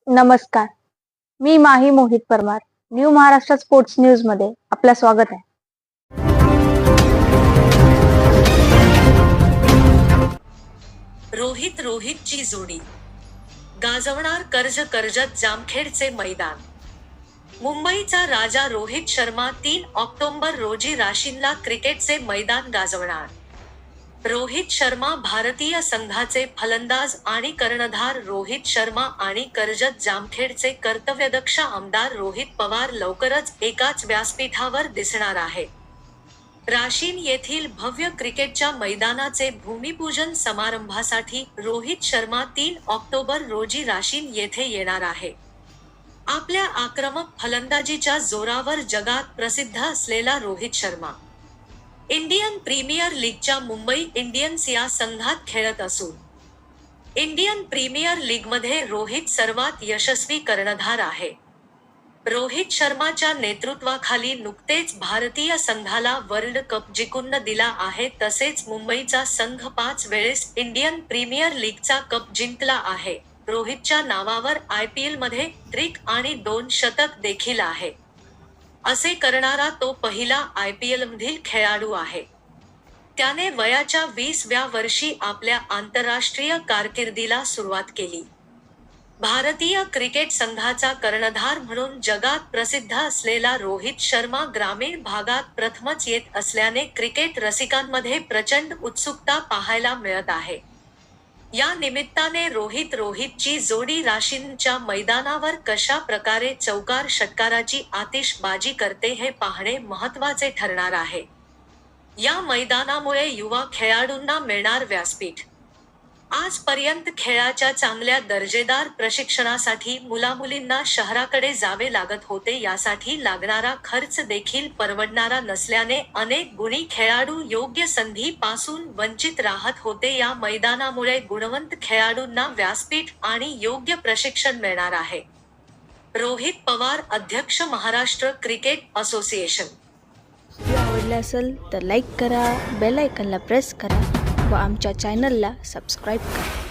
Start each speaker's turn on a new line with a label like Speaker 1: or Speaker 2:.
Speaker 1: नमस्कार. मी Mahi Mohit Parmar. New Maharashtra sports news मध्ये आपलं स्वागत आहे.
Speaker 2: रोहितची जोडी गाजवणार कर्जत जामखेडचे मैदान. मुंबईचा राजा रोहित शर्मा 3 ऑक्टोबर रोजी राशीनला क्रिकेटचे मैदान गाजवणार. रोहित शर्मा भारतीय संघाचे फलंदाज आणि कर्णधार रोहित शर्मा आणि कर्जत जामखेडचे कर्तव्यदक्ष आमदार रोहित पवार लवकरच एकाच व्यासपीठावर दिसणार आहेत. राशीन येथील भव्य क्रिकेटच्या मैदानाचे भूमिपूजन समारंभासाठी रोहित शर्मा 3 ऑक्टोबर रोजी राशीन येथे येणार आहे. आपल्या आक्रमक फलंदाजीच्या जोरावर जगात प्रसिद्ध असलेला रोहित शर्मा इंडियन प्रीमियर लीगच्या मुंबई इंडियन्स या संघात खेळत असून इंडियन प्रीमियर लीगमध्ये रोहित सर्वात यशस्वी कर्णधार आहे. रोहित शर्माच्या नेतृत्वाखाली नुकतेच भारतीय संघाला वर्ल्ड कप जिंकून दिला आहे. तसेच मुंबईचा संघ 5 वेळेस इंडियन प्रीमियर लीगचा कप जिंकला आहे. रोहितच्या नावावर IPLमध्ये ट्रिक आणि 2 शतक देखील आहे. असे करणारा तो पहिला IPLमधील खेळाडू आहे. त्याने वयाच्या 20व्या वर्षी आपल्या आंतरराष्ट्रीय कारकिर्दीला सुरुवात केली. भारतीय क्रिकेट संघाचा कर्णधार म्हणून जगात प्रसिद्ध असलेला रोहित शर्मा ग्रामीण भागात प्रथमच येत असल्याने क्रिकेट रसिकांमध्ये प्रचंड उत्सुकता पाहायला मिळत आहे. या निमित्ताने रोहितची जोडी राशीनच्या मैदानावर कशा प्रकारे चौकार षटकाराची आतिषबाजी करते हे पाहणे महत्त्वाचे ठरणार आहे. या मैदानामुळे युवा खेळाडूंना मिळणार व्यासपीठ. आजपर्यंत खेळाच्या चांगल्या दर्जेदार प्रशिक्षणासाठी मुलामुलींना शहराकडे जावे लागत होते. यासाठी लागणारा खर्च देखील परवडणारा नसल्याने अनेक गुणी खेळाडू योग्य संधीपासून वंचित राहत होते. या मैदानामुळे गुणवंत खेळाडूंना व्यासपीठ आणि योग्य प्रशिक्षण मिळणार आहे. रोहित पवार, अध्यक्ष, महाराष्ट्र क्रिकेट असोसिएशन.
Speaker 3: व्हिडिओ आवडला असेल तर लाईक करा, बेल आयकॉनला प्रेस करा व आमच्या चॅनलला सबस्क्राईब करा.